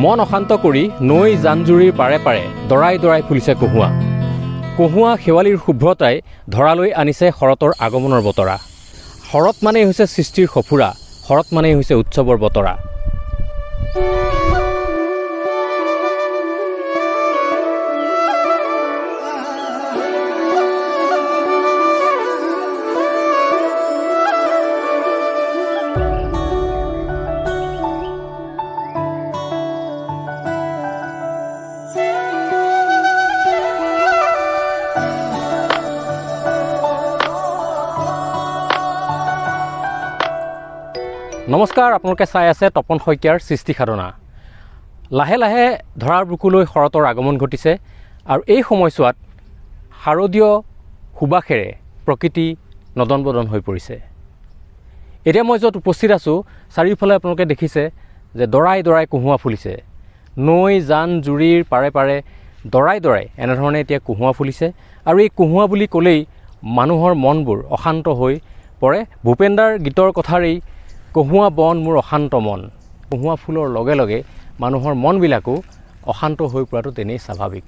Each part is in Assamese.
মন অশান্ত কৰি নৈ জান-জুৰিৰ পাৰে পাৰে দৰাই দৰাই ফুলিছে কহুৱা। কহুৱা শেৱালিৰ শুভ্ৰতাই ধৰালৈ আনিছে শৰতৰ আগমনৰ বতৰা। শৰৎ মানেই হৈছে সৃষ্টিৰ সফুৰা, শৰৎ মানেই হৈছে উৎসৱৰ বতৰা। নমস্কাৰ, আপোনালোকে চাই আছে তপন শইকীয়াৰ সৃষ্টি সাধনা। লাহে লাহে ধৰাৰ বুকুলৈ শৰতৰ আগমন ঘটিছে আৰু এই সময়ছোৱাত শাৰদীয় সুবাসেৰে প্ৰকৃতি নদন বদন হৈ পৰিছে। এতিয়া মই য'ত উপস্থিত আছোঁ, চাৰিওফালে আপোনালোকে দেখিছে যে দৰাই দৰাই কহুৱা ফুলিছে। নৈ জান জুৰিৰ পাৰে পাৰে দৰাই দৰাই এনেধৰণে এতিয়া কহুৱা ফুলিছে আৰু এই কহুৱা বুলি ক'লেই মানুহৰ মনবোৰ অশান্ত হৈ পৰে। ভূপেন্দাৰ গীতৰ কথাৰেই কহুৱা বন মোৰ অশান্ত মন। কহুৱা ফুলৰ লগে লগে মানুহৰ মনবিলাকো অশান্ত হৈ পৰাটো তেনেই স্বাভাৱিক।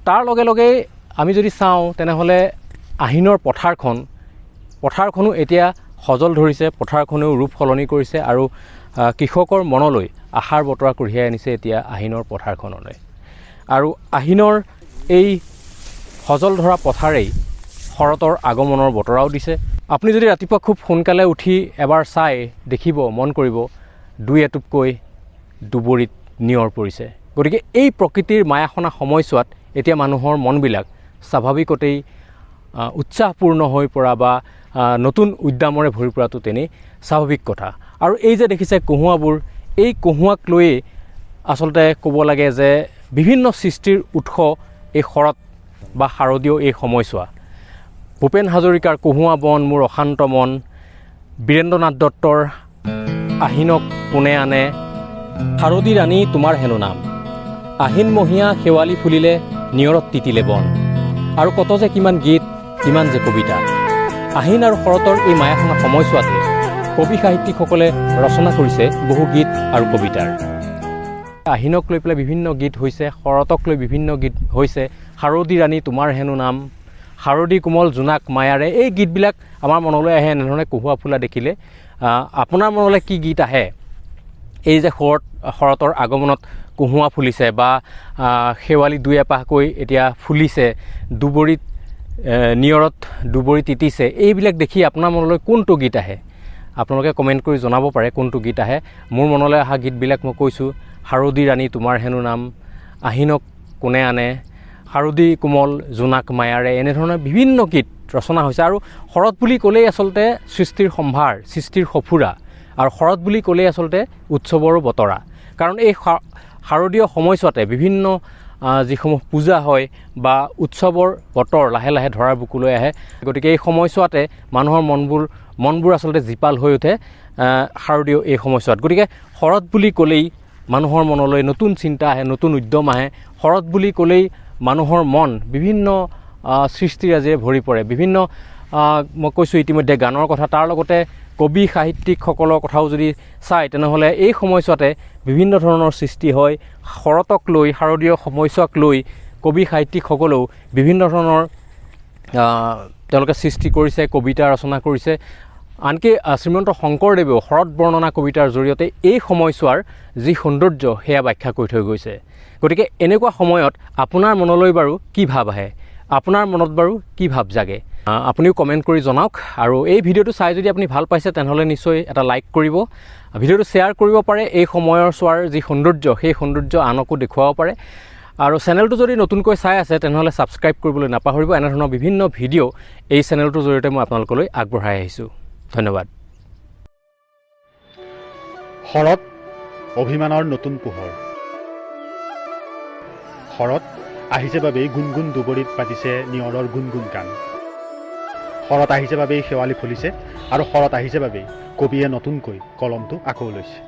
তাৰ লগে লগে আমি যদি চাওঁ তেনেহ'লে আহিনৰ পথাৰখনো এতিয়া সজল ধৰিছে, পথাৰখনেও ৰূপ সলনি কৰিছে আৰু কৃষকৰ মনলৈ আশাৰ বতৰা কঢ়িয়াই আনিছে এতিয়া আহিনৰ পথাৰখনলৈ। আৰু আহিনৰ এই সজল ধৰা পথাৰেই শৰতৰ আগমনৰ বতৰাও দিছে। আপুনি যদি ৰাতিপুৱা খুব সোনকালে উঠি এবাৰ চাই দেখিব, মন কৰিব, দুই এটুপকৈ দুবৰিত নিয়ৰ পৰিছে। গতিকে এই প্ৰকৃতিৰ মায়াসনা সময়ছোৱাত এতিয়া মানুহৰ মনবিলাক স্বাভাৱিকতেই উৎসাহপূৰ্ণ হৈ পৰা বা নতুন উদ্যমৰে ভৰি পৰাটো তেনেই স্বাভাৱিক কথা। আৰু এই যে দেখিছে কহুৱাবোৰ, এই কহুৱাক লৈয়ে আচলতে ক'ব লাগে যে বিভিন্ন সৃষ্টিৰ উৎস এই শৰৎ বা শাৰদীয় এই সময়ছোৱা। ভূপেন হাজৰিকাৰ কহুৱা বন মোৰ অশান্ত মন, বীৰেন্দ্ৰনাথ দত্তৰ আহিনক কোনে আনে, xarodi ৰাণী তোমাৰ হেনো নাম, আহিন মহীয়া শেৱালি ফুলিলে নিয়ৰত তিতিলে বন, আৰু কত যে কিমান গীত, কিমান যে কবিতা। আহিন আৰু শৰতৰ এই মায়াসনা সময়ছোৱাতে কবি সাহিত্যিকসকলে ৰচনা কৰিছে বহু গীত আৰু কবিতাৰ। আহিনক লৈ পেলাই বিভিন্ন গীত হৈছে, শৰতক লৈ বিভিন্ন গীত হৈছে, xarodi ৰাণী তোমাৰ হেনো নাম, xarodi কুমল জোনাক মায়াৰে। এই গীতবিলাক আমাৰ মনলৈ আহে এনেধৰণে কহুৱা ফুলা দেখিলে। আপোনাৰ মনলৈ কি গীত আহে? এই যে শৰতৰ আগমনত কহুৱা ফুলিছে বা শেৱালি দুই এপাহকৈ এতিয়া ফুলিছে, দুবৰিত নিয়ৰত দুবৰি তিতিছে, এইবিলাক দেখি আপোনাৰ মনলৈ কোনটো গীত আহে? আপোনালোকে কমেণ্ট কৰি জনাব পাৰে কোনটো গীত আহে। মোৰ মনলৈ অহা গীতবিলাক মই কৈছোঁ, xarodi ৰাণী তোমাৰ হেনো নাম, আহিনক কোনে আনে, xarodi কোমল জোনাক মায়াৰে, এনেধৰণৰ বিভিন্ন গীত ৰচনা হৈছে। আৰু শৰৎ বুলি ক'লেই আচলতে সৃষ্টিৰ সম্ভাৰ, সৃষ্টিৰ সফুৰা, আৰু শৰৎ বুলি ক'লেই আচলতে উৎসৱৰো বতৰা। কাৰণ এই শাৰদীয় সময়ছোৱাতে বিভিন্ন যিসমূহ পূজা হয় বা উৎসৱৰ বতৰ লাহে লাহে ধৰাৰ বুকুলৈ আহে। গতিকে এই সময়ছোৱাতে মানুহৰ মনবোৰ আচলতে জীপাল হৈ উঠে শাৰদীয় এই সময়ছোৱাত। গতিকে শৰৎ বুলি ক'লেই মানুহৰ মনলৈ নতুন চিন্তা আহে, নতুন উদ্যম আহে। শৰৎ বুলি ক'লেই মানুহৰ মন বিভিন্ন সৃষ্টিৰাজিৰে ভৰি পৰে। বিভিন্ন মই কৈছোঁ ইতিমধ্যে গানৰ কথা, তাৰ লগতে কবি সাহিত্যিকসকলৰ কথাও যদি চায় তেনেহ'লে এই সময়ছোৱাতে বিভিন্ন ধৰণৰ সৃষ্টি হয়। শৰতক লৈ, শাৰদীয় সময়ছোৱাক লৈ কবি সাহিত্যিকসকলেও বিভিন্ন ধৰণৰ তেওঁলোকে সৃষ্টি কৰিছে, কবিতা ৰচনা কৰিছে। আনকি শ্ৰীমন্ত শংকৰদেৱেও শৰৎ বৰ্ণনা কবিতাৰ জৰিয়তে এই সময়ছোৱাৰ যি সৌন্দৰ্য সেয়া ব্যাখ্যা কৰি থৈ গৈছে। গতিকে এনেকুৱা সময়ত আপোনাৰ মনলৈ বাৰু কি ভাৱ আহে? আপোনাৰ মনত বাৰু কি ভাৱ জাগে? আপুনিও কমেণ্ট কৰি জনাওক। আৰু এই ভিডিঅ'টো চাই যদি আপুনি ভাল পাইছে তেনেহ'লে নিশ্চয় এটা লাইক কৰিব, ভিডিঅ'টো শ্বেয়াৰ কৰিব পাৰে। এই সময়ৰ চোৱাৰ যি সৌন্দৰ্য, সেই সৌন্দৰ্য আনকো দেখুৱাব পাৰে। আৰু চেনেলটো যদি নতুনকৈ চাই আছে তেনেহ'লে ছাবস্ক্ৰাইব কৰিবলৈ নাপাহৰিব। এনেধৰণৰ বিভিন্ন ভিডিঅ' এই চেনেলটোৰ জৰিয়তে মই আপোনালোকলৈ আগবঢ়াই আহিছোঁ। ধন্যবাদ। শৰৎ অভিমানৰ নতুন পোহৰ। শৰৎ আহিছে বাবেই গুণগুণ দুবৰিত বাজিছে নিয়ৰৰ গুণগুণ গান। শৰৎ আহিছে বাবেই শেৱালি ফুলিছে আৰু শৰৎ আহিছে বাবেই কবিয়ে নতুনকৈ কলমটো আকৌ লৈছে।